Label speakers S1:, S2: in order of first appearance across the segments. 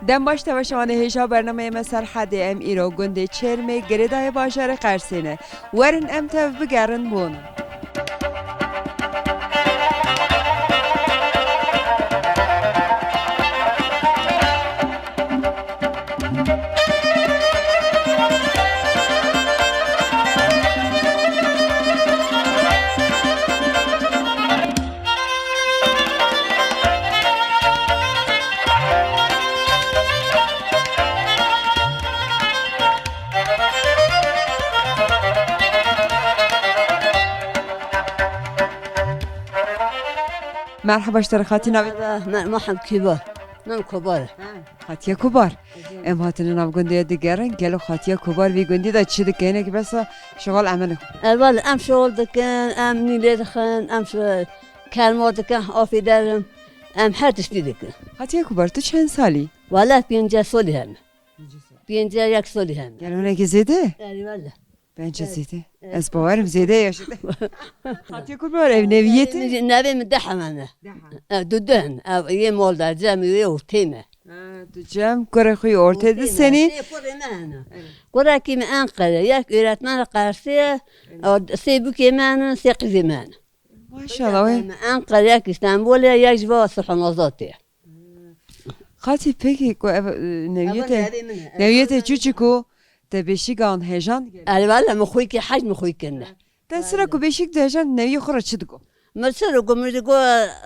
S1: دم باش توشان هیجا برنامه مسر حد ام ایرو گنده چرمه گردای باشار قرسینه ورن ام تف بگرن بون مرحبا اشتر خاطی نوید
S2: محمد كبار نم كبار
S1: خاطیه کبار ام هاتن نام گنده دیگرن گلو خاطیه کبار وی گندی دا چی دکنه که بس شغال عمله
S2: اول ام شغل دكان ام نيلي دخن ام كلمات دكان آفي درم ام هر تشتي دكان
S1: خاطیه کبار تو چند سالی؟
S2: ولا بينجا سولي هم بينجا يك سولي هم
S1: گلونه که زیده؟
S2: يعني ولا
S1: بنچه زیده از باورم زیده یاشده خاطیه کبار او نویته؟
S2: نبي مدحم انا دودن او يه مول در جمع يه تيمه
S1: تو جمع کره خوی ارته ده سنی؟
S2: قرا كي من انقل ياك öğretmen قارسيه سيبو كمان سيقزي مان
S1: ماشاءالله
S2: انقل ياك اسطنبول ياك جوا سبحانزاتي
S1: خاطی پکی کو نویته چوچی کو ده بیشیگان هجان
S2: انا والله مخوي كي حاج مخوي كنا
S1: ده سرا کو بیشیگ ده هجان نوی خورا چی دگو
S2: مثلا قمرجو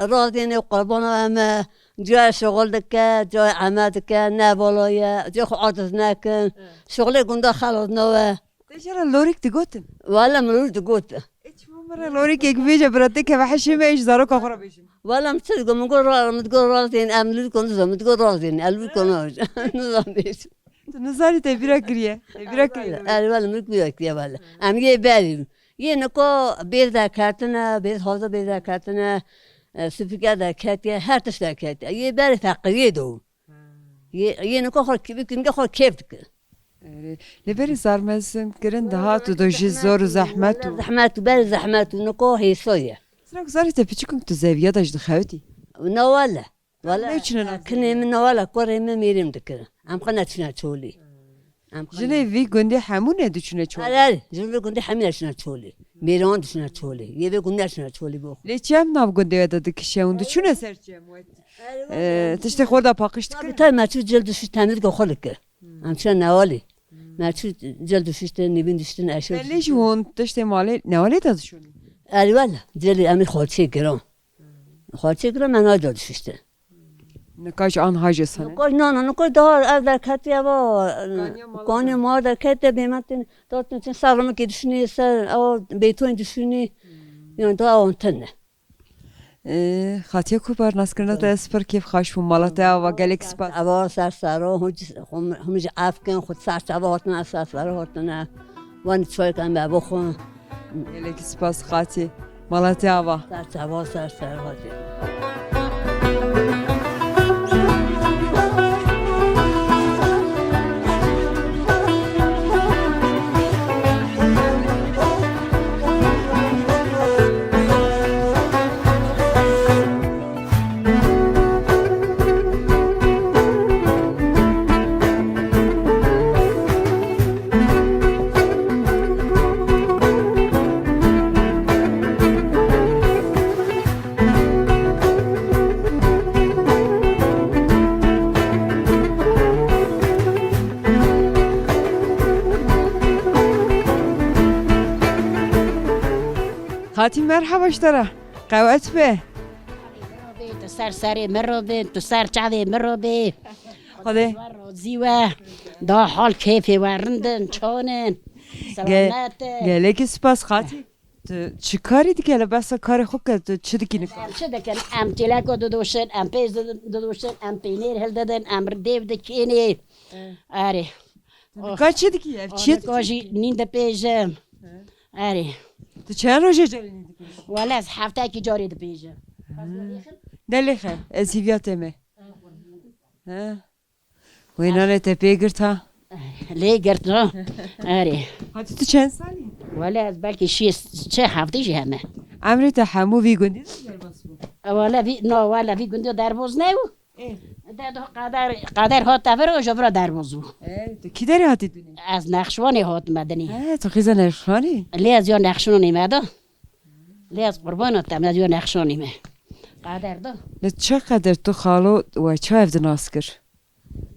S2: راضين وقربنا ما جا شغل دكا جا عمل دكا نابلايا جا عادتناكن شغلي قندا خلصنا
S1: ده چرا لوریک دگوتن
S2: ولا ملول تقول
S1: ایچ ممره لوریک یک بیجا براده که وحشی میش دارو که خورا بیشیم
S2: ولا متصدق متقول راضين أملول كندا متقول راضين ألول كناج نظام بيش
S1: تو نزاری ته بیرا کریه بیرا کریه
S2: أنا ولا ملك بيك يا ولا أم يه بالي يه نكو بيردا كاتنا بير هذا بيردا كاتنا سفيكا دا كاتيا هر تشتا كاتيا يه بالي فقريه دو يه نكو خل كيف خل كيف
S1: لبری زارمزن کرن ده ها تو دوجی زور و زحمت و
S2: زحمات بالي زحمات ونكو هي صويا
S1: سرا زاری ته پیچکم تو زاویه داشت دخوتی
S2: ولا ولا
S1: نيچنا
S2: كني من ولا كوري ما ميرم دكرا أم قنات شنا تولي
S1: جنه وی گنده همونه دوچونه چون
S2: لا جنبي كنت حميل شنا تولي ميران شنا تولي يبي كنا شنا تولي بو
S1: لیچم ناو گنده یاد دکشه اون دوچونه سرچم تشت خورده پاکشت کن
S2: تا ما تشوف جلد شو تعمل جو خلك أم شنا نوالي ما تشوف جلد شو نبين دشتن أشوف
S1: لیش هون تشت ماله نوالی دادشونی
S2: ولا جلد أمي خالتي كرام خالتي كرام ما نادر شو
S1: نکاش آن هاج سنه
S2: نقول نقول دار أذا كاتيا كوني ما در كاتيا بيمتن دارتن تن سالم كدشني سال أو بيتون دشني يعني دا أنتنه
S1: خاطیه کو بر نسکرنا تا اسپر کیف خاش و مالتا و گلیک سپاس
S2: أبغى صار صاروا هم عافكن خد صار صباحنا صار صباحنا وان شوي كان بابوخون
S1: گلیک سپاس خاطی مالتا و
S2: صار صباح
S1: خاطی مرحبا اشترا قوت به
S3: تو سر سری مرو بین تو سر چاوی مرو بین
S1: خدا
S3: زیوه دا حال کیفی ورندن چونن سلامت
S1: گلیک سپاس خاطی تو چی کاری دیگه لباس کار خوب کرد تو چی دیگه نکن
S3: چه دکن ام تلاکو دودوشن ام پیز دودوشن ام پینیر هل دادن ام دیو دکینی آره
S1: کار چی دیگه چی
S3: کاجی نیند پیجم آره
S1: تو چند روزه جلنی دیگه
S3: ولی از هفته کی جاری د پیجم
S1: دلی خیر از هیویات مه و اینا نه تپی گرتا
S3: لی گرتنا آره
S1: خاطی تو چند سالی
S3: ولی از بلکه چه هفته جی همه
S1: امری تا همو وی گندی
S3: ولی وی گنده در باز نیو ده قدر هات تفر و جبرا در وضو
S1: تو کی داری هاتی دونی؟
S3: از نقشوانی هات مدنی
S1: تو خیزه نرخانی؟
S3: لی از یا نقشونی مده لی از قربان هاتم از یا نقشونی مه قدر ده
S1: نه چقدر تو خالو و چه افت ناس کر؟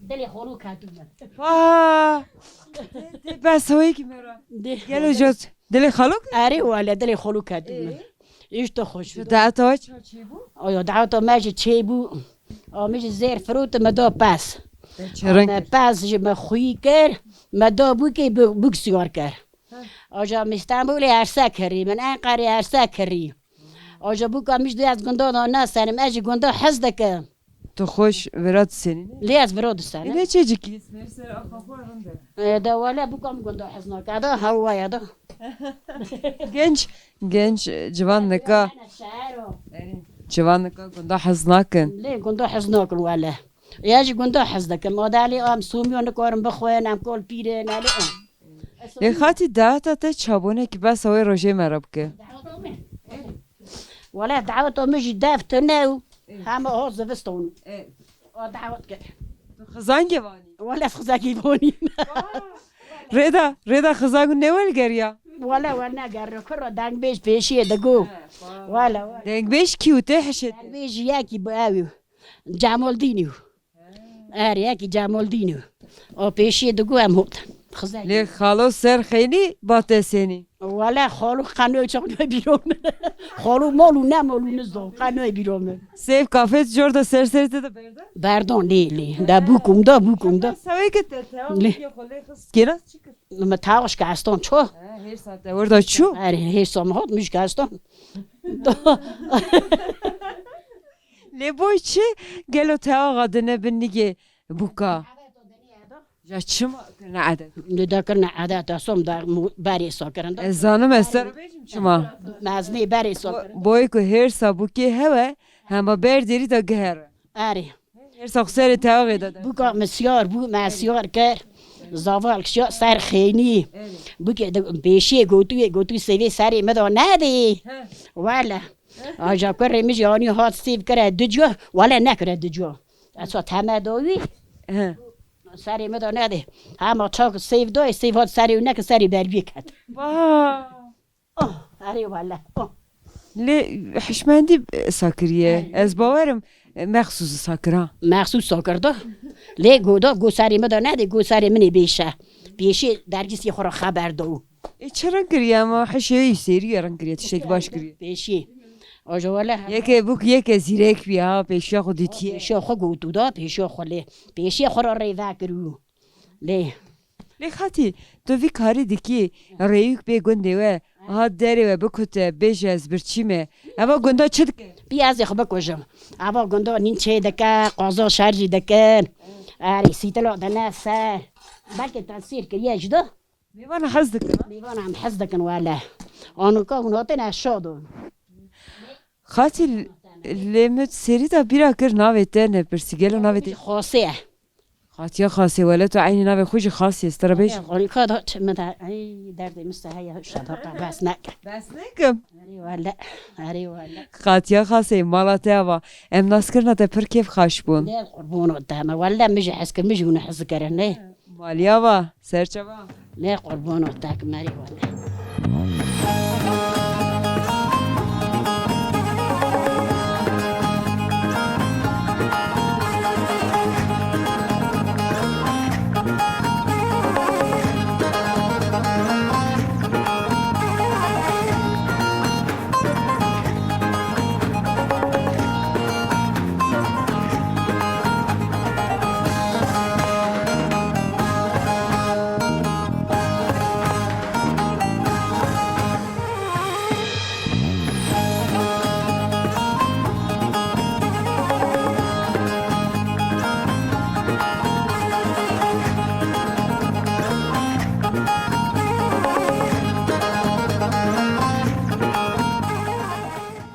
S3: دلی خلو کتو
S1: واه بس هایی که مرا گلو جز دل خالو کر؟
S3: اری ولی دلی خلو کتو ایش تو خوش بود
S1: دعوت های چه بو؟
S3: آیا دعوت ماجی چی بو آمیش زیر فروت مدا پس
S1: چه رنگ؟
S3: پس جم خویی کر مدا بو که بوک سیگار کر آجا مستانبولی هرسا کری من انقره هرسا کری آجا بو کامیش دوی از گنده نه سرم اجی گنده حز دکم
S1: تو خوش ورات سنی؟
S3: لی از برود سنه
S1: اینه چه جکیس؟ مرسر آخا خورنده
S3: ده ولی بو کام گنده حز نکرده هوایی ده
S1: genç civan neka civan neka gunda haznakin
S3: ليه قندو حز ناكل ولا ياجي قندو حز دكم ما دالي ام سوميون نكورم بخوين ام كل بيرين علي
S1: le khati data te çabone ki bas oy roje merab ke
S3: ولا دعوت مجي دافت ناو هما هو زفستون دعوتك
S1: khazan gevani
S3: ولا خزاكي بوني
S1: reda khazan ne vel gerya
S3: ولا وانا قرر كرة دانك بيش بيشي دقو ولا
S1: denk beş ki ute heşet
S3: دانك بيش ياكي باوي جامول دينيو اري ياكي جامول دينيو او بيشي دقو ام هوت خزاكي
S1: le khalo ser khayni bate seni
S3: ولا خالو قانون چون بیرون خالو مالو نه مالو نزدو قانون بیرون
S1: sev kafet jorda serserite de berda
S3: بردون لی دا بوکم دا
S1: savay ke te
S3: Le.
S1: khole khas kenas çıkır
S3: ما تاوش کاستون چو
S1: her saatte orada çu
S3: اری هیچ سام هات میش کاستون
S1: le boy çi gelo te agadine binnige buka ya çım ne adet
S3: دا کرنا عادت اسم دا بری ساکرند
S1: ezanım eser bejim çıma
S3: مازنی بری ساکرند
S1: boy ku her sabuki heve hema berderi da geher
S3: اری
S1: her sakseri teağı da
S3: بوکا مسیار بو مسیار کر زاوال کشا سر خینی بوکا بیشی گوتوی سوی سری مدو ندی ولا آجا کره میش یانی هات سیب کره دجو ولا نکره دجو اصلا تمدوی سری مدو ندی همه چاک سیب دوی سیب هات سری و نک سری برگی کد اری ولا
S1: le hişmendi sakriye ez bavarım mexsus sakra
S3: مخصوص ساکرده لی گودا گو سری مدو ندی گو سری منی بیشه بیشی درگیسی خورا خبر دو
S1: çaran kiriye ama hişeyi seri yaran kiriye tişek baş kiriye
S3: بیشی آجا ولا
S1: yeke buk yeke zirek bir ha peşya khuditiye
S3: پیشی خو گوتو دا پیشی خو لی پیشی خورا ریوه کرو لی
S1: le khati to vi kari diki reyuk be gonde ve ha deri ve bukute bejez bir çime ama gonda çıdık
S3: بیازی خو بکشم اما گنده نین چه دکه قازا شرجی دکن اری سیتلو دنه سر بلکه تاثیر که یه جدا
S1: mevana hazdık
S3: لیوان هم حز دکن والا آنو که اوناتن اشادو
S1: Katil lemut seri da bir akır navete ne persigelo navete
S3: خاصه
S1: خاطیا خاصی ولی تو عینی ناوی خوش خاصی است بیش
S3: قولی که دا چه مده ای درد مسته های شده بس نک
S1: بس نکم
S3: اری والا
S1: خاطیا خاصی مالاته و ام ناسکرنا ده پر کیف خاش بون
S3: نه قربون قدامه ولا مجي حس که مجي ونحس کرن نه
S1: مالیا و سرچوا
S3: نه قربون قدامك مری والا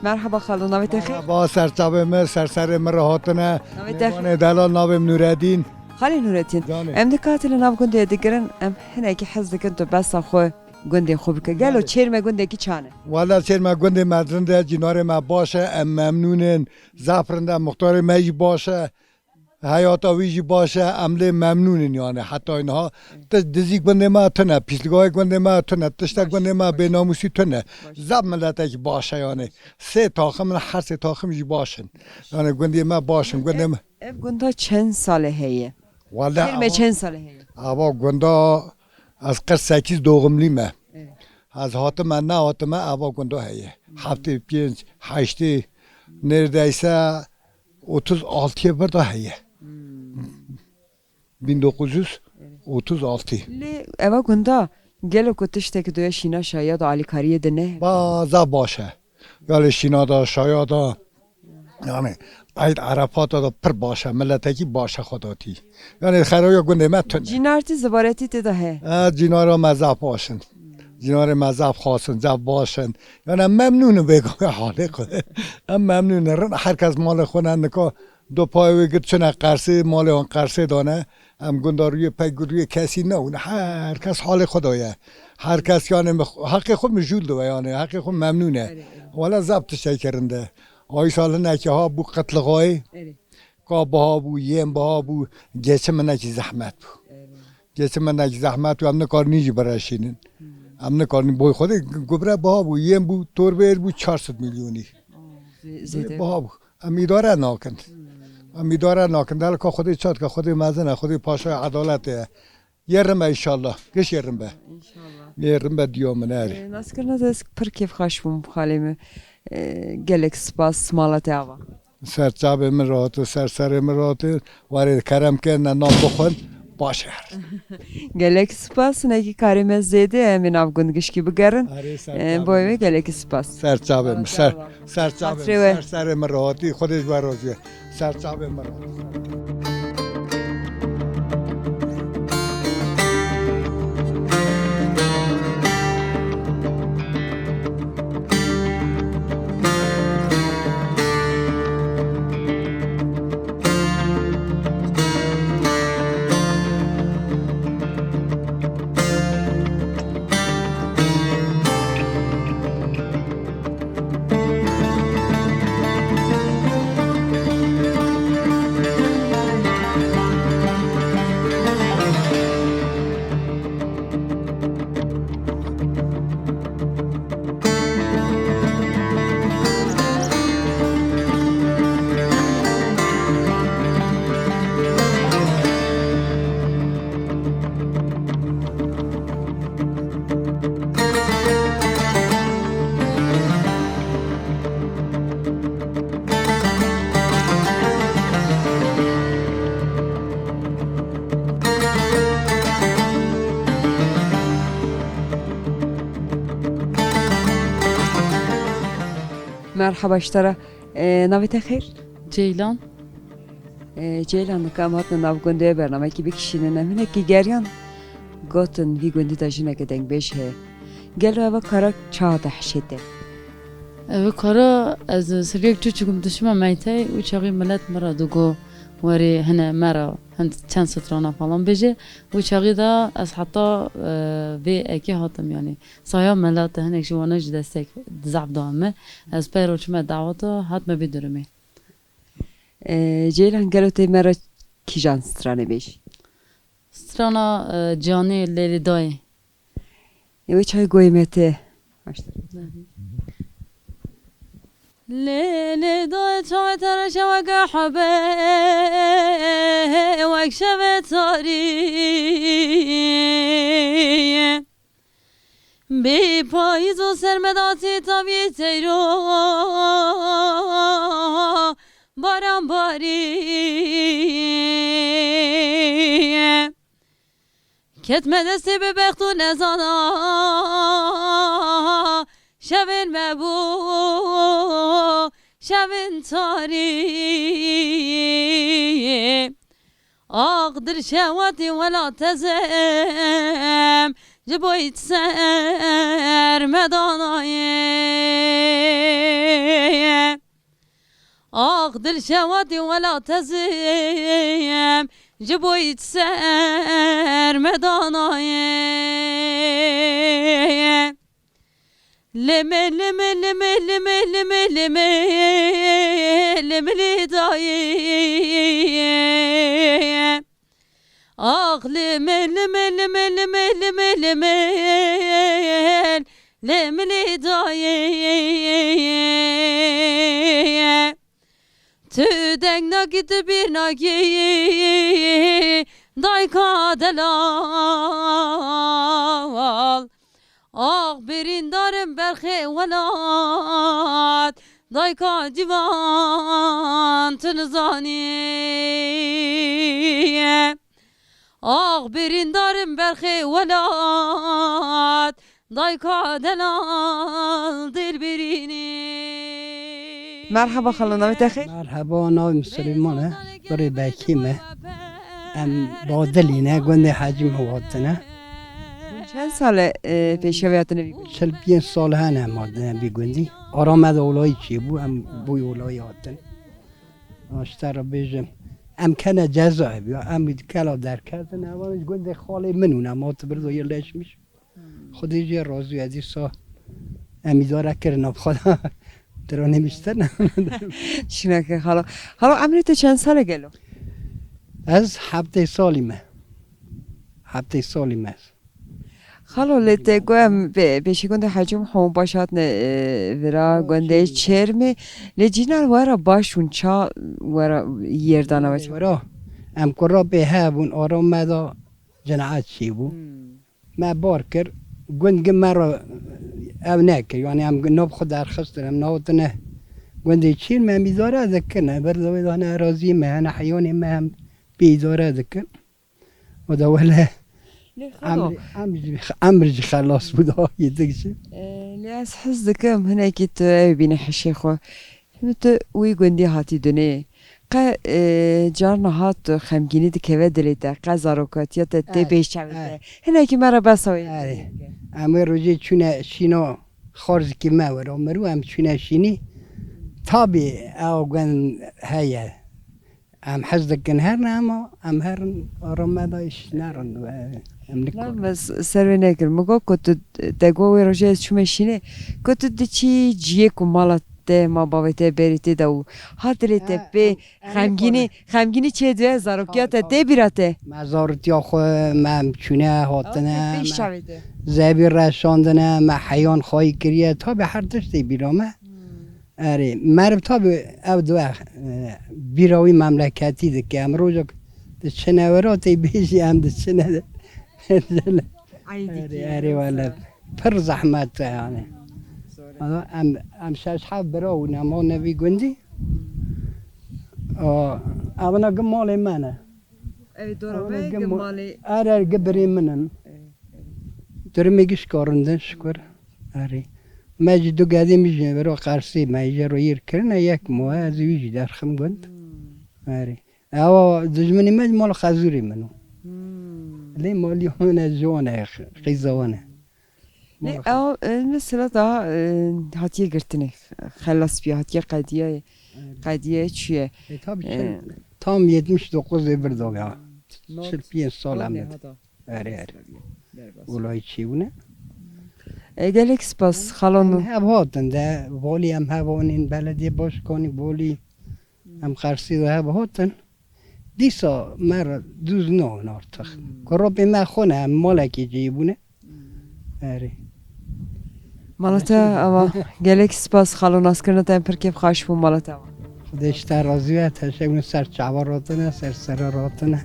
S1: Merhaba خالو ناویت خیر
S4: با سرچاوه مر سرسر مر هاتنه
S1: ناویت
S4: نوان دلال ناویم نوردین
S1: خالی نورتین
S4: جانه.
S1: ام دکاتل ناو گنده دیگرن ام هنه کی حز دکن تو بس خو گنده خوب که گلو چرمه گنده کی چانه
S4: والا چر ما گنده مدرنده جنار ما باشه ام ممنونن زفرنده مختار مای باشه حیاتا ویجی باشه عمله ممنونین یعنی حتی اینها دزی گنده ما تنه پیشگاه گنده ما تنه تشتک گنده ما به ناموسی تنه زب ملته که باشه یعنی سه تاخم هر سه تاخم جی باشن یعنی گنده ما باشن گنده ما
S1: Ev gunda çen sale heye.
S4: والا
S1: Çerme çen sale heye.
S4: آبا گنده از قرد 8 دوغملیمه از هاتم نه هاتم آبا گنده هیه هفته 5 8 neredeyse 36'ya bir daha iyi. 1936.
S1: Le eva gunda gelo kutişteki doya şina şaya da alikariye de ne?
S4: Baza باشه. Yani Şinada, Şayada yani ayet Arapata da pır باشه. Milleteki باشه خداتی. Yani خیرaya گنده متن.
S1: Cinarti zibareti de da he.
S4: جینارا مذهب باشن. جینار مذهب خواستن زب باشن. yani ممنون بگم حاله خود. ممنون رن هر کس مال خونه نکا دو پای وگرد چون قرصه مال آن قرصه دانه هم گنداروی پیگوری کسی نه اون هر کس حال خدایه هر کس یعنی حق خود مجول دو یعنی حق خود ممنونه ولی ضبط شی کرنده آی سال نکه ها بو قتل غای کابه ها بو یم ها بو گچه من نکی زحمت بو گچه من نکی زحمت و هم نکار نیجی براشینن هم نکار نی بوی خود گبره با بو یم بو تور بیر بو 400 میلیونی با بو امیدواره ناکن امیدواره ناکن دل که خودی چاد که خودی مزنه خودی پاشای عدالته yerime inşallah. Geç yerim be.
S1: İnşallah.
S4: Yerim be diyorum ne?
S1: Nasıl kırna da pır keyif haşbum halimi gelek spas malate ava.
S4: Serçabemi rahatı, serserimi rahatı. Var kerem ki ne nam bokun başar.
S1: Gelek spas ne ki karime zede emin avgun giş gibi garın. Boyve gelek spas.
S4: Serçabemi, serçabemi, serserimi rahatı. Xudis barozi. Serçabemi rahatı.
S1: Merhaba iştara. Navite khair.
S5: Ceylan.
S1: Ceylan kam hatna nav gunde bername ki bir kişinin emine ki geryan goten vi gundi da jine ke deng beş he. Gel ava kara çağda hşete.
S5: Evet kara az sirgek çuçukum düşme meytey u çağı millet mara dugo wari hene mara hent çan satrana falan beje u çağı da az hatta ve eki hatam yani saya millet hene jwana destek zabdame az pero çme davata hatma bidurme.
S1: Ceylan gel öte mera kijan strane beş.
S5: Strana cani leli day.
S1: Evet çay goymete.
S5: ليلي ضايت ترى شوق حبي واكشفت صاري بپاییز و سرمداتی تابی تیرو باران باری کتمه دستی به بخت و نزانا شبین مبو شبین تاری أقدر شهواتي ولا تزم جبويت سر مداناي أقدر شهواتي ولا تزم جبويت سر مداناي لمي لمي لمي لمي لمي لمي لمي لمي آخ لمل لمل لمل لمل لمل لمل لمل دایه تو دنگ نگید bir nagi day kadelal آخ برین دارم برخی ولاد day ka divan tnzani آخ برین دارم برخی ولاد day kadelal دل برینی
S1: مرحبا خاله نامت خیر
S6: مرحبا نام سلیمانه برای بکیمه ام بادلینه گنده حجم هواتنه
S1: چند سال پیشویاتونه بیگوندی؟
S6: 45 سال هنه مادنه بیگوندی آرامد اولایی چی بو ام بوی اولایی هاتن آشتر بیجم ام کنه جزای بیا ام کلا در کردن اوانش گنده خاله منونه ما تو برد و یه لش میشه خودی جه رازوی ازی سا امیدواره کرنم خدا درو نمیشتن
S1: شنکه خاله خاله عمری تو چند ساله گلو؟
S6: از 7 سالیمه 7 سالیمه
S1: خاله لیت گویم پیشی گنده حجم هم باشد نه ورا گنده چرمی لجینال ورا باشون چا ورا یردانه بچه
S6: ورا ام کرا به هبون آرام مدا جناعت چی بو ما بار کر گند مرا او نکر یعنی ام ناب خود درخواست دارم ناوتنه گنده چین ما میذاره ذکرنه بردوی دانه راضی ما انا حیانی ما هم بیداره ذکر و دوله امرج خلاص بود یدگشه
S1: لیاس حس دکم هنه کی تو بینه حشی خو تو وی گندی هاتی دونه قا جارنا هات خمگینی دکوه دلیده قا زاروکاتیات تی بیش چوده هنه کی مرا بسوی
S6: اما روزی چونه شینا خارج کی ما ورا مرو ام چونه شینی تابی او گن هيا ام حزدك هر نما ام هر رمضايش نارن
S1: لا بس سروي نكر مگو كنت تگو روجه شمشينه كنت دچي جيه كمالات ما بابته بريته دو حاضرته به خمگینی چه دوه زاروکیات ته بیراته
S6: مزارت یا خو مم چونه هاتنه
S1: بیش چویده
S6: زبیر رشاندنه ما حیان خواهی کریه تا به هر دشتی بیرامه اره مرب تا به او دو بیراوی مملکتی ده که ام روزا چنوراتی بیشی هم ده چنه اره والا پر زحمت یعنی ام شش حب براو نما نبی گندی اونا گمال منه
S1: ای دورمه گمالی
S6: اره گبری منن درمیگش کارندن شکر اره مجدو قاعدين مجنون برو قارسي ما يجرو يركرنا ياك مو هذا يجي دارخم قنت ماري أو دجمني مال خازوري منو ليه مالي هنا زونة قيزونة
S1: نه او مثلا دا هاتیه گرتنه خلاص بیا هاتیه قضیه چیه
S6: تام 79 بردو يا 45 سال عملت اره ولای چی بونه
S1: گلک سپاس خالانو
S6: هم هاتن ده والی هم هوانین بلدی باش کنی والی هم خرسی ده هم هاتن دیسا مرا دوز نه نارتخ کراب ما خونه هم مالکی جیبونه اره
S1: مالتا اما گلک سپاس خالون اسکرنا تایم پر کیف خواهش بون مالتا
S6: خودش ترازیه تشکر سر چعبا راتنه سر راتنه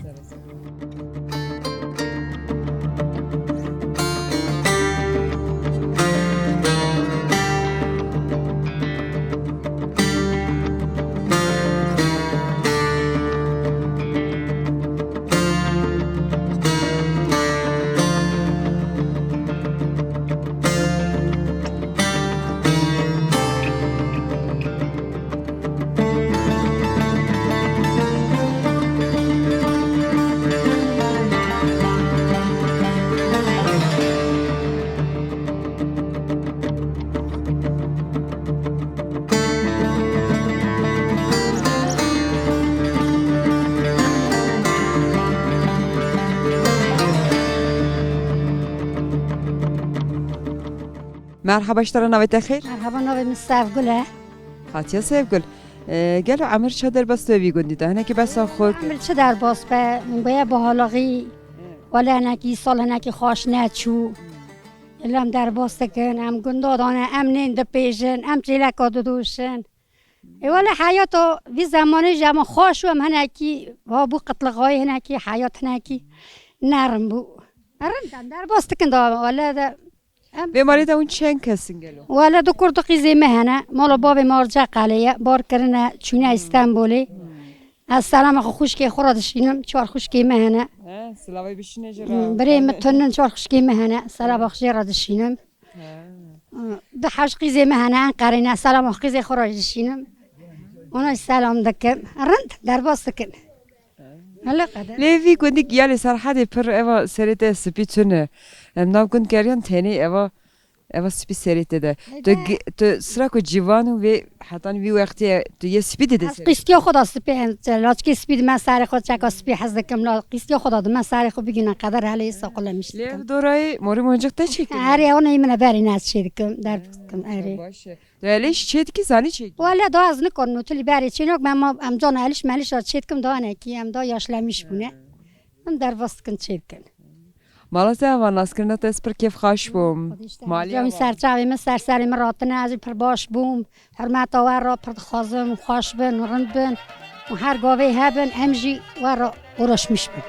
S1: مرحبا اشترا نویت خیر
S7: مرحبا نوی مستعف گله
S1: خاطیه سیف گل گلو عمر چه در بس وی گندی ده نه که بس خود
S7: عمل چه در باس به باید به حالاقی ولی نکی سال نکی خواش نچو الام در باس کن ام گندادانه ام نند پیشن ام چیلکا دوشن ولی حیاتو وی زمانی جمع خوشو هم هنکی و بو قتلقای هنکی حیات هنکی نرم بو نرم در باس کن دا ولی ده
S1: بیماری ده اون چند کسین گلو
S7: ولی دو کرد قیزی مهنه مالا باب مارجع قلیه بار کرنه چونه استانبولی از سلام خو خوشکی خورادشینم چهار خوشکی مهنه
S1: سلاوی بشینه جرا
S7: برای متونن چهار خوشکی مهنه سلام بخشی رادشینم ده حش قیزی مهنه قرینه سلام قیزی خورادشینم اونا سلام دکم رند در باس دکم هلا قدر
S1: لیوی گندی گیالی سر حدی پر اوا سریت سپیتونه ناو گند کریان تنی اوا سپی سریت ده تو سرا کو جوانو و حتی وی وقتی تو یه سپی دیده
S7: از قیستی خدا سپی لاچ کی سپی من سر خود چکا سپی حز دکم لا قیستی خدا من سر خود بگیرن قدر حالی ساقل میشه
S1: لیو دورای موری منجق تا چی کنی؟
S7: هری اون ایمن بری ناس چی دکم در کم هری
S1: باشه دلیش چی کی زنی چی؟
S7: ولی دا از نکن نوتلی بری چی نک من ام جان علیش ملیش را چی دکم دا نکی ام دا یاشلمیش بونه ام در وست کن چی دکم
S1: مالات اول ناس کردن تا اسپر کیف خاش بوم
S7: جامی سرچاوی من سرسری من راتنه از پر باش بوم حرمت آور را پر خازم خوش بن رند بن و هر گاوی هبن امجی و را ورش میش بن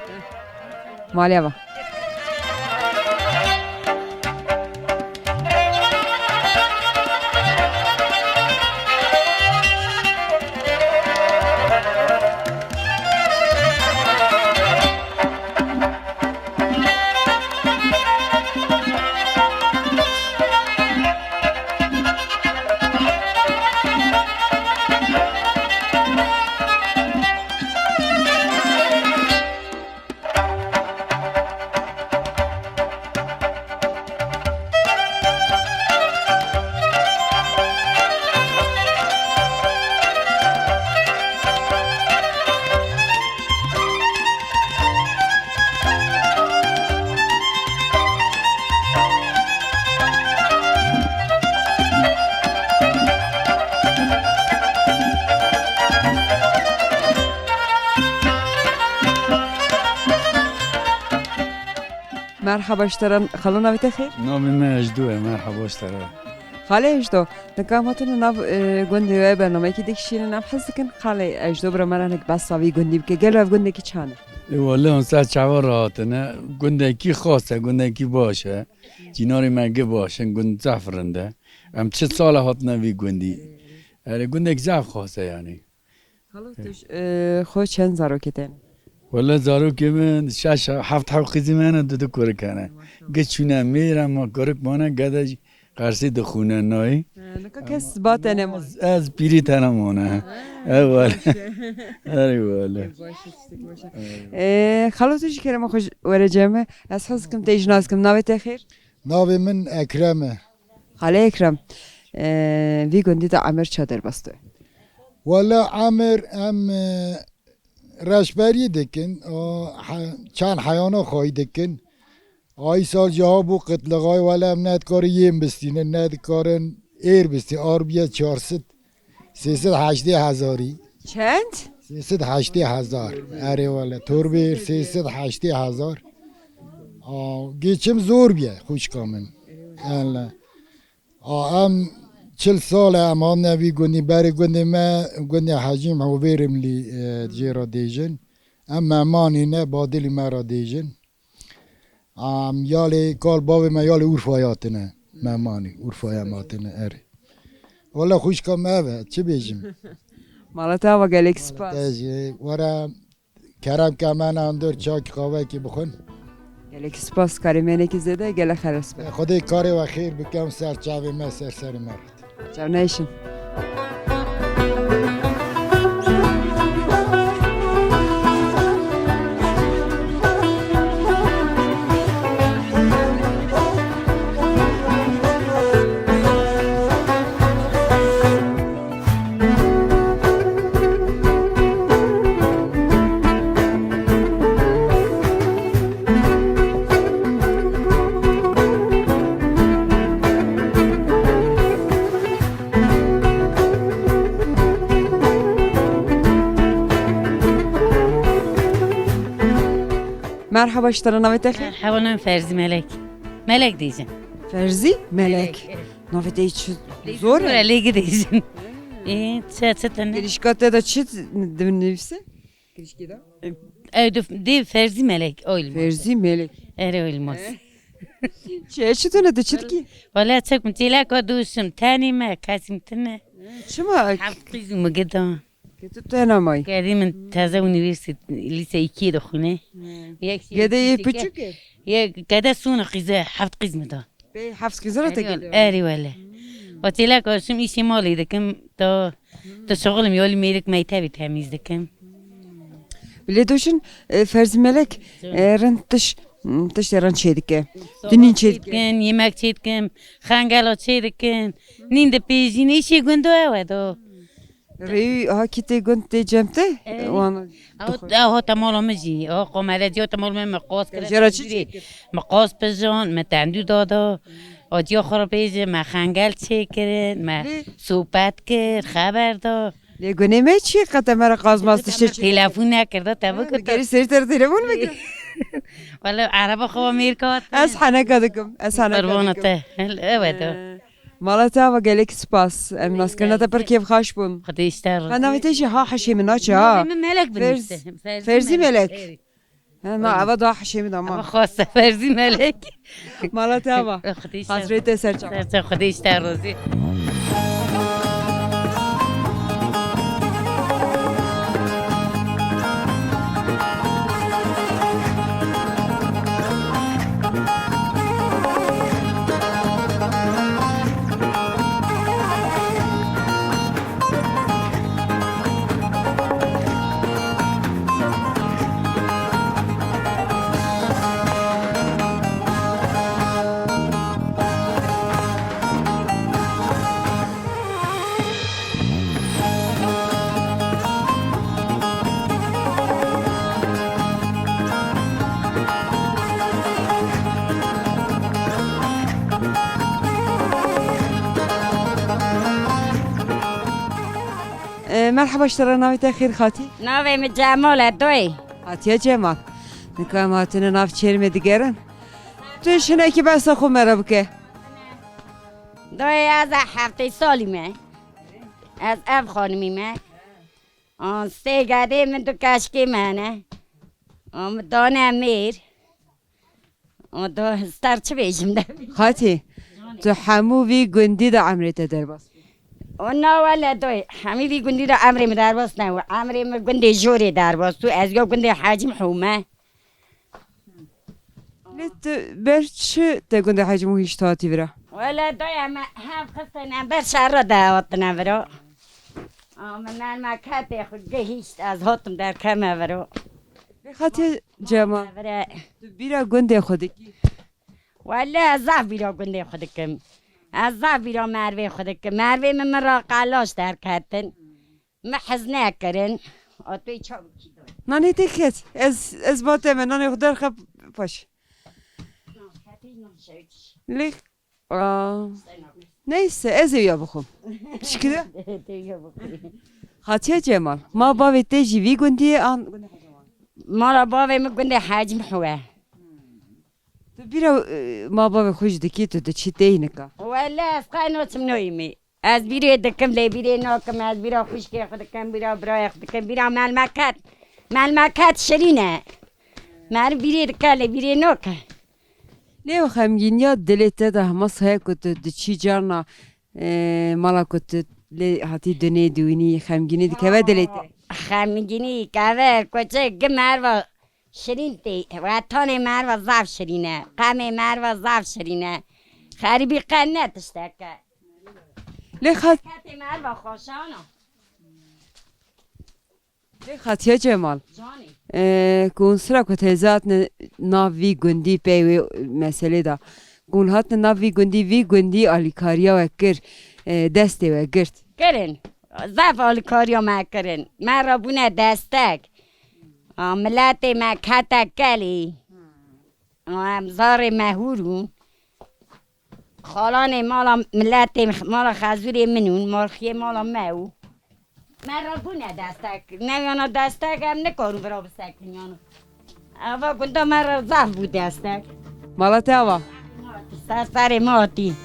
S1: مالیا مرحبا اشترن خلونا نویت خیر
S8: نامي ما اجدوه مرحبا اشترى
S1: خاله اجدو نکامتون ناف گندی و برنامه کی دکشین نام حس کن خاله اجدو بر من نک بس ساوی گندی بک گلو گندی کی چانه
S8: والله اون ساعت چهار راتنه گنده کی خاصه گنده کی باشه جیناری مگه باشه گند زفرنده ام چه سال هات نوی گندی اره گنده کی زف خاصه یعنی
S1: خلاص خو چند زارو کتن
S8: والله زارو که من شش هفت حقیقی من دو کار کنه گچونه میرم ما کارک مانه گداج قرصی دخونه نای
S1: نکا کس باطنه ما
S8: از پیری تنمونه اول اره والله
S1: خلاص چی کردم خوش ورجمه از حس کم تیجناز کم نویت خیر
S4: ناوی من اکرمه
S1: خاله اکرم وی گندی تا عمر چادر بسته
S4: والا عمر ام رشبری دکن چند حیانا خواهی دکن آی سال جا بو قتلقای ولی هم ند کار یم بستینه ند کارن ایر بستی آر بیا 380,000
S1: چند؟
S4: 380,000 اره والا تور بیر 380,000 گیچم زور بیا خوش کامن ام 40 سال امان نبی گونی بری گونی ما گونی حجیم هو بیرم لی جیرا دیجن اما مانی نه بادلی مرا دیجن یالی کال باب ما یالی اورفایاتنه ممانی اورفایاماتنه اره والا خوش کام اوه چه بیجم
S1: مالتا و گلیک سپاس
S4: ورا کرم که من اندر چاک قهوه کی بخون
S1: گلیک سپاس کاریمینه کی زده گله خرس به
S4: خدای کار و خیر بکم سر چاوی ما سر مرد
S1: چاو نیشن مرحبا اشترا نویت خیر
S9: مرحبا فرزی ملک ملک دیجن
S1: فرزی ملک نویت ای چه زوره
S9: لیگ دیجن این چه تنه
S1: گریشکات دا چی نویسه؟ گریشکی دا؟
S9: دی فرزی ملک اویل
S1: فرزی ملک
S9: اره اویل موس
S1: چه ده چرکی؟
S9: ولی چکم تیلا کدوشم تانی ما کاسیم تنه
S1: شما
S9: هفت قیزم گدام
S1: که تو تنمایی
S9: کردی من تازه اونیورسیت لیسه ایکی دخونه
S1: گده یه پچوکه
S9: گده سون قیزه هفت قیزم دا
S1: به 7 کیزه تگیده
S9: اری ولی و تیلا کدوشم ایشی مالی دکم تا شغلم یالی میرک میتابی تمیز دکم
S1: بله دوشن فرزی ملک رنتش رن چه دیگه دنین چه دیگه
S9: کن yemek çetkim xangalo çetkim ninde pejine işe gündü evado
S1: ری ها کیتی گنت جمته وانا
S9: او تمالو مجي او قمره جو تمالو مقاس
S1: جرا
S9: کرد
S1: چی
S9: مقاس بجان متندو دادا او جو خرابیج ما خنگل چکرد ما صحبت کرد خبر داد
S1: لیگونه می چی قطع مرا قازماستش چی
S9: تلفن نکرده تبا
S1: گری
S9: کتر
S1: سری تر تلفن بگیر
S9: ولی عربا خواه میرکات
S1: از حنه کدکم از حنه
S9: قربانته اوادو
S1: مالتا و گلیک سپاس ام ناس کرنا تا پر کیف خاش بون
S9: خدیشتر
S1: خناویتش ها حشی من آچه ها
S9: ملک
S1: فرز
S9: بنیسته
S1: فرزی ملک نه اول دا حشی من
S9: اما
S1: داما
S9: خواسته فرزی ملک
S1: مالتا و
S9: خدیشتر
S1: حضرت سرچم
S9: سرچه خدیشتر روزی
S1: مرحبا اشترا نویت خیر خاطی
S3: ناوی من جمال دوی
S1: خاطیه جمال نکام هاتون ناف چرم دیگرن تو شنه که بس خو مرا بکه
S3: دوی از هفته سالی من از اف خانمی من آن سه گده من تو کشکی منه آن دانه میر آن دو سرچه بیشم ده
S1: خاطی تو همو وی گندی دا عمریت در باس
S3: اونا ولی دوی همی بی گندی را عمری من در باس نه عمری من گندی جوری در باس تو از گو گندی حاجم حومه
S1: لیت بر چه تا گنده حجمو هیچ تاتی برا
S3: ولی دوی همه هم خستن بر شهر را دعوت نورو من مکت خود هیچ از هاتم در کمه ورو
S1: خاطی جمال تو بیرا گنده خودی
S3: ولی از ضعف بیرا گنده خود کم از ضعف بیرا مروه خود کم مروه من را قلاش در کتن محز نکرن آتوی چا بکی دوی
S1: نانی تکت از باته من نانی خود در خب پاش لیک نیسته از یا بخوم شکره خاطی جمال ما باوی تیجی وی گندی آن
S3: مالا باوی من گنده حجم حوه
S1: تو بیرا ما باوی خوش دکی تو ده چی تی نکا
S3: ولی از قانوتم نویمی از بیروی دکم لی بیروی ناکم از بیرا خوشکی خود کم بیرا برای خود کم بیرا ملمکت شرینه من بیروی دکم لی بیروی ناکم
S1: لیو خمگین یا دلیت ده همه سایه کتو ده چی جارنا مالا کتو لی هاتی دنی دوینی خمگینی ده که دلیت
S3: خمگینی که کچه گمر و شرین تی و تانه مر و ضعف شرینه قمه مر و ضعف شرینه خریبی قنه تشتکه
S1: لی خط
S3: کتی مر و خوشانه
S1: لی خطیه جمال
S3: جانی
S1: کون سرا کتیزات ناوی گندی پیوی مسئله دا کون هات ناوی گندی آلیکاریا و کر دسته و گرد
S3: کرن ضعف آلکاریا ما کرن من را بونه دستک ملت ما کتک کلی امزار مهورون خالان مالا ملت مالا خزوری منون مارخی مالا مهو من را بونه دستک نمیانا دستک هم نکارون برا بسکنیانا اوا گنده مرا ضعف بوده استک
S1: Malatya ava.
S3: سر ماتی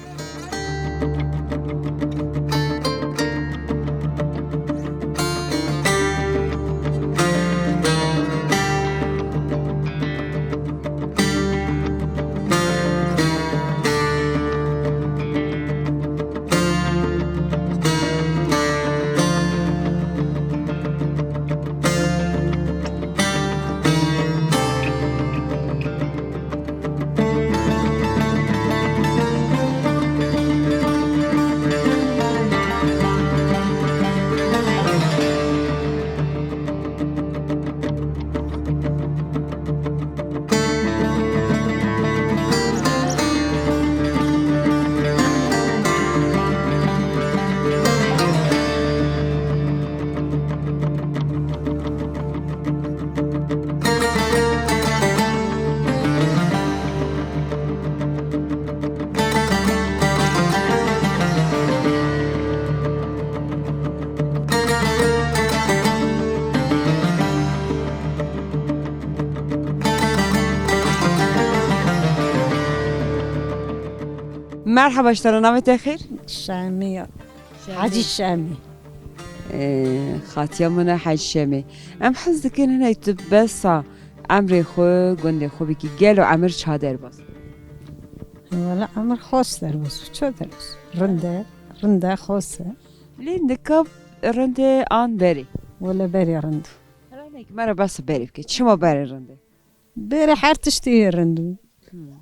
S1: Merhaba اشترا نامت خیر؟
S3: شامی حاجی شامی
S1: خاطیا من حج شمی ام حس دکن هنای تو بسا امر خو گنده خو بکی گل و امر چادر باز
S3: ولا امر خاص در بس چه در بس رنده خاصه
S1: لین دکاب رنده آن بری
S3: ولا بری رندو
S1: رنده مرا بس بری بکی چما بری رنده؟
S3: بری هر تشتی رندو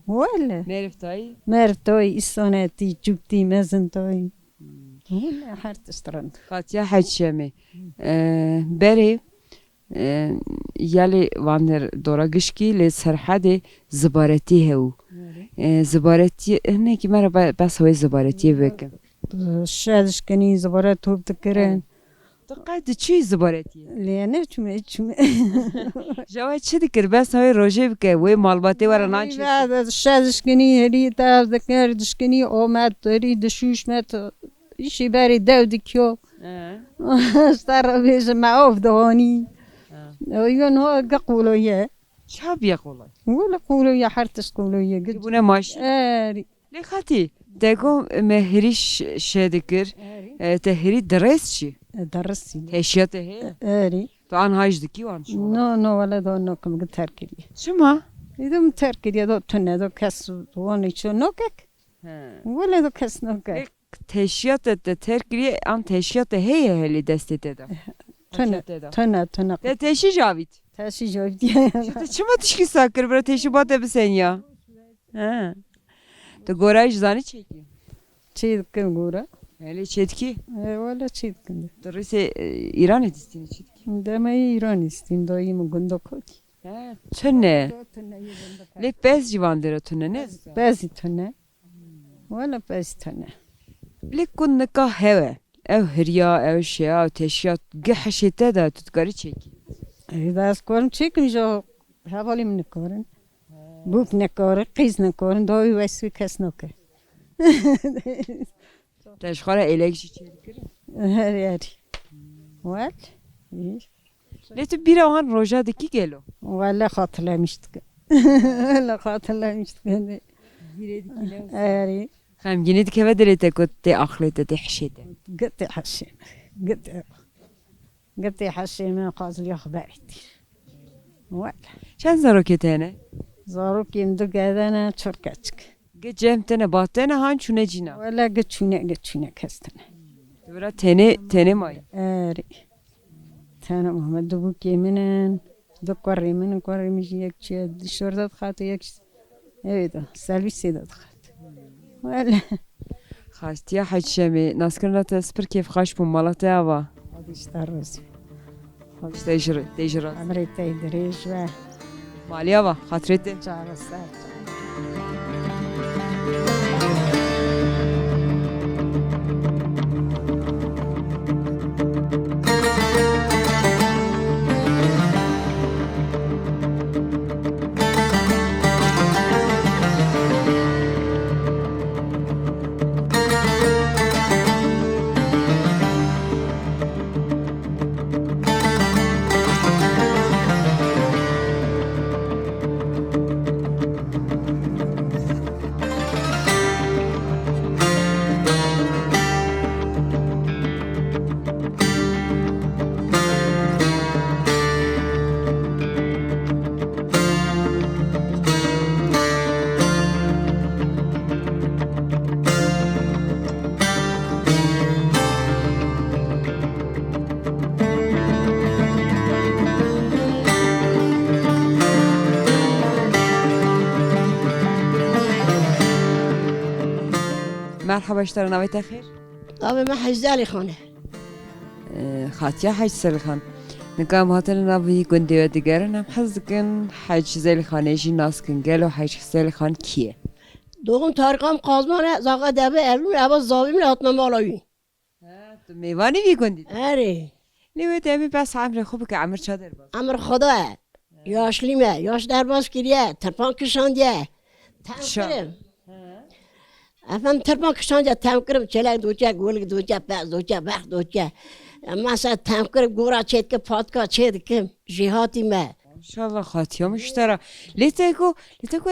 S3: ولا
S1: نرفتایی؟
S3: مرتوی استانتی جبتی مزنتوی ولا هر تشترند
S1: خاطیا حج شمی بری یالی واندر دورا گشکی لی سرحد زبارتی هو زبارتی نه کی مرا بس هوی زبارتی بکن
S3: شادش کنی زباره توب تکرن
S1: تو قد چی زبارتیه؟
S3: لیانه چومه
S1: جوای چی دکر بس هوی روژه بکه وی مالباتی ورا نانچی
S3: بعد شادش کنی هری تار دکر دشکنی آمد هری دشوش مت ایشی بری دو دکیو استر بیش معاف دوانی ویون ها قولویه
S1: چه بیا قولای؟
S3: ولا قولویه حرتش قولویه قد
S1: بونه ماش
S3: آری
S1: لی خاطی دگو مهریش شدکر تهری درست چی؟
S3: درستی
S1: هشیات هی
S3: آری
S1: تو آن هاش دکی وان شو
S3: نو ولا دو نکم قد ترکیه
S1: شما؟
S3: ایدم ترکیه دو تنه دو کس وانی چو نکک ولا دو کس نکک
S1: تشیات ترکیه آن تشیات هی هلی دستی ده
S3: تنه
S1: ده تشی جاوید
S3: تاشی جویدیه
S1: چما تشکی ساکر برای تشی باته بسن یا تو گورایش زانی چی کی؟
S3: چی کن گورا
S1: هلی چید کی؟
S3: ولا چی کن
S1: تو ریس ایران دستینی چید کی؟
S3: دم ایران استیم داییم گندو کوکی
S1: تنه لی پس جوان داره تنه نه؟
S3: بعضی تنه ولا بعضی تنه
S1: لی کن نکا هوا او هریا او شیا او تشیات گحشیته ده تتگاری چی کی؟
S3: دست کارم چی کنی جا حوالی من نکارن بوک نکاره قیز نکارن دایی ویسوی کس نکه
S1: تشخار الکشی چی کردی؟
S3: هری ول
S1: لی تو بیره آن روژا دکی گلو
S3: ولا خاطرلاmıştık ولا خاطرlamıştık هری
S1: خمگینی که و دلیته کد تی آخلیته تی حشیده
S3: قطع حشيم قطع حشيم قازل يخبرتي ولا
S1: چند زاروکته نه؟
S3: زاروك يمدو قادنا تشركاتك
S1: گه جمتنه باتنه هان چونه جینا
S3: ولا قتشونه كستنا
S1: برا تنه مای
S3: آري تانا محمد دوبوك يمنن دو قري من قري مش يكشي الشرطة خاطر يكشي ايدا سالبي سيدا خاطر ولا
S1: خاستیا حج شمی ناسکرنا تا سپر کیف خاش بون مالات آوا
S3: هذا اشترس
S1: خاش تیجرا
S3: عمري تيدريش و
S1: مالی آوا خاطرته
S3: جار الساعة
S1: مرحبا اشتر نویت خیر
S10: آب من حجزالی خانه
S1: خاتیا حج سلی خان نگام هاتن نوی گنده و دیگرن هم حز کن حج زلی خانه جی ناس کن گل و حج زلی خان کیه
S10: دوم تاریخم قازمانه زاقا دبه ارلون عبا زاویم لحتما مالایی
S1: تو میوانی وی گندی
S10: اره
S1: لیوی دمی بس عمر خوبه که عمر چادر باز
S10: امر خدا یاش لیمه یاش در باز کریه ترپان کشاندیه تم کرم افهم ترپان کشاندیه تم کرم چلک دوچه گولک دوچه بخ دوچه بخ دوچه مثلا تم کرم گورا چید که پادکا چید کم جهاتی مه
S1: انشالله خاتیا مشترا لیتگو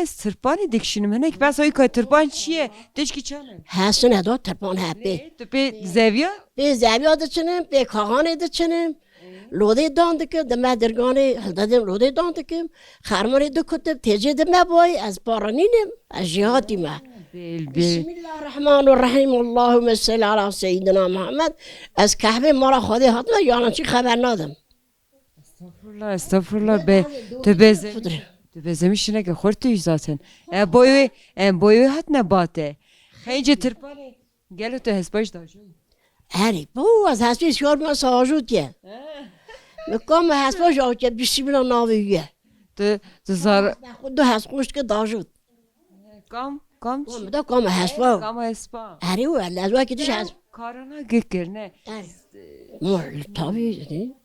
S1: از ترپانی دکشنم هنک بس هایی که ترپان چیه دیش کی چانه
S10: حسن دو ترپان هپی
S1: تو به زویا
S10: به زویا دچنم به کاغانه دچنم لوده داند که دم درگانه هلدادم لوده داند که خرمانی دو کتب تیجه دم بای از بارانینم از جهاتی ما بسم الله الرحمن الرحیم اللهم صل علی سیدنا محمد از کعبه ما را خودی حتما یعنی چی خبر ندم
S1: استغفرالله به تو بزمیشونه که خورتوی zaten boyu hat nebate خیلی ترپانی گلو تو حسباش داشت
S10: هری بو از حسبی شور ما ساجوتیه مکام حسباش آوتیه بسم الله ناویه
S1: تو زار
S10: خود دو حسبوش که داشت
S1: کام
S10: دا کام حسبا
S1: کام حسبا
S10: هری و از وقتی دیش حسب
S1: کارنا گکرنه
S10: مال طبیعی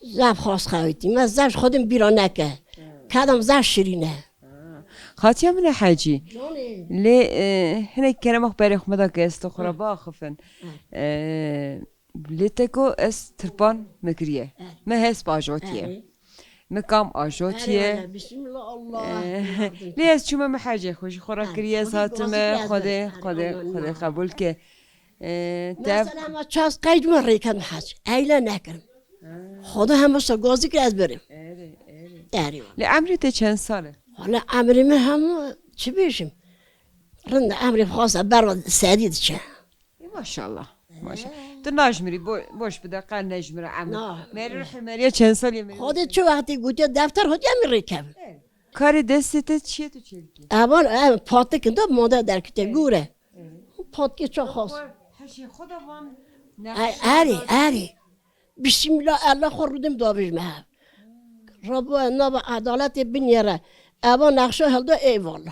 S10: زب خواست خواهیدیم از زبش خودم بیرون نکه کدام زب شیرینه
S1: خاطیا من حاجی لی هنه کنم اخباری خمدا که استخورا با خفن لی تکو اس ترپان مکریه ما هست باجوتیه مکام آجوتیه
S10: بسم الله الله
S1: لی از چوما محاجه خوش خورا کریه ساتم خود قبول که
S10: مثلا ما چاس قید من ریکن حج ایلا نکرم خدا هم بسا گازی که از بریم
S1: لی عمری ته چند ساله؟
S10: حالا عمری من هم چی بیشیم؟ رند عمری خواست برد سدید چه؟
S1: ماشاءالله تو نجمری باش بده قل نجمره عمر مری روح مریه چند سالی مری
S10: خودت چه وقتی گوتی دفتر خود میری کم
S1: کاری دستت چیه تو چلکی؟
S10: اول پاته که دو ماده در کته گوره پات که چه خواست؟
S1: هشی خدا وان
S10: اری بسم الله الله خورودم داویج مه رب ناب عدالت بنیره اما نقشه هل دو ای والا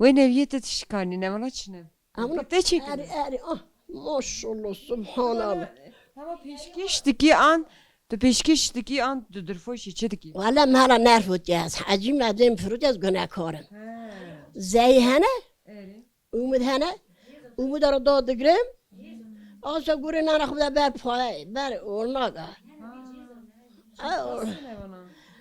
S1: و نویت تشکانی نمالا چنه؟
S10: اما
S1: چی؟
S10: اری ماشاءالله سبحان الله
S1: اما پیشکش دکی آن تو پیشکش دکی آن دو درفوشی چه دکی؟
S10: والا مرا نرفوتی از حجی مدیم فرود از گناه کارم زی هنه اومد هنه اومد رو داد گرم آسا گوره نره خود بر پای بر اولناگا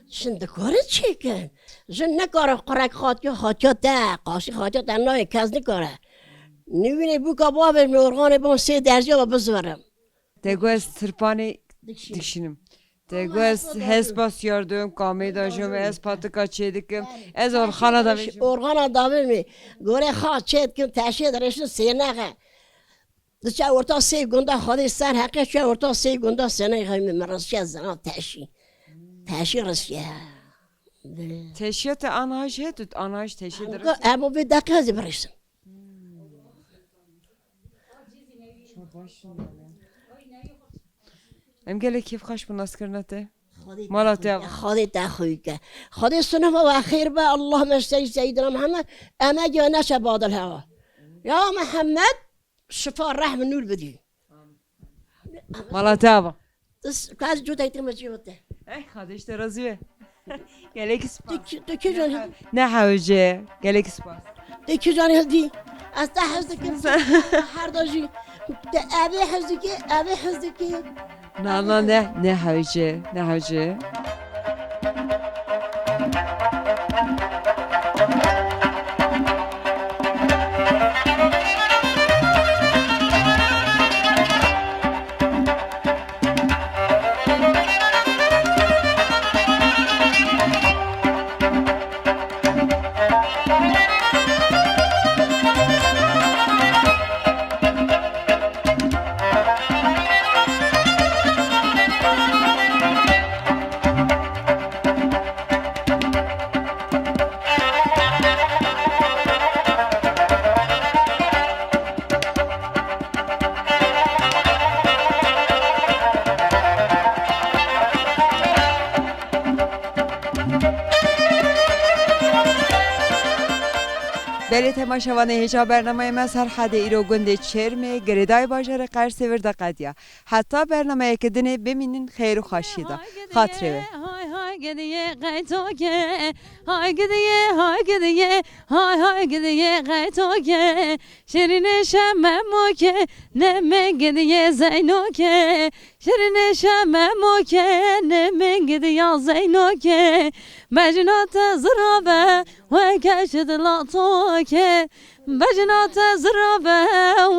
S10: شنده کاره چی کن؟ زن نکاره قرک خاطیا ده قاسی خاطیا ده نای کس نکاره نوینه بو که بابر می ارغانه بام 3 درجه با بزورم
S1: تگو از ترپانی دکشینم تگو از حسباس یاردوم کامی داشتم از پاتکا چه دکم از ارخانه داویشم
S10: ارغانه داویر می گوره خواه چه دکم تشید رشن 3 نقه دچه ورتا 3 گنده خودی سر حقیقت چه ورتا 3 گنده سنه خیلی مرسیه زنان تشی رسیه
S1: تشیت آنهاش هست آنهاش تشیت درست
S10: اما به دقیقه هزی برسم
S1: ام گله کیف خوش بناس کرنته مالاته
S10: خودی تخوی که خودی سنف و خیر به الله مشتری سیدنا محمد اما جا نشه بعد الهوا یا محمد شفا رحم نور بدی
S1: مالاته با
S10: کاز جو تایتی مجیوته
S1: ای خودش درازیه گله کی سپاس
S10: تو کی جانی
S1: نه حوجه گله کی سپاس
S10: تو کی جانی هدی از ده حزد که هر داجی ابی حزد که
S1: نه حوجه بله تماشاوان هجا برنامه ما سرحد ایرو گنده چرمه گردای باجر قرص ورده قدیا حتی برنامه که دنه بمینین خیر و خوشی دا خاطره
S11: های های گدیه قیتوگه های گدیه های گدیه های های گدیه قیتوگه شیرین شممو که نمه گدیه زینو که شیرین شممو که نمه گدیه زینو که مجنات زرابه و کشد لاتو که مجنات زرابه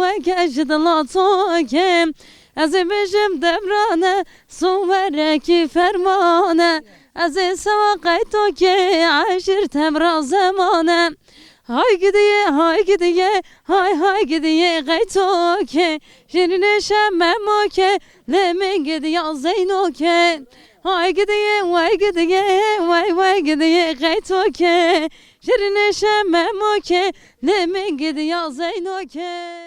S11: و کشد لاتو که از بجم دبرانه صورکی فرمانه از سواقی تو که عشر تمرا زمانه های گدیه های گدیه غیتو که شیرین شممو که لمن گدیه زینو که های گدیه وای گدیه غیتو که شیرین شممو که لمن گدیه زینو که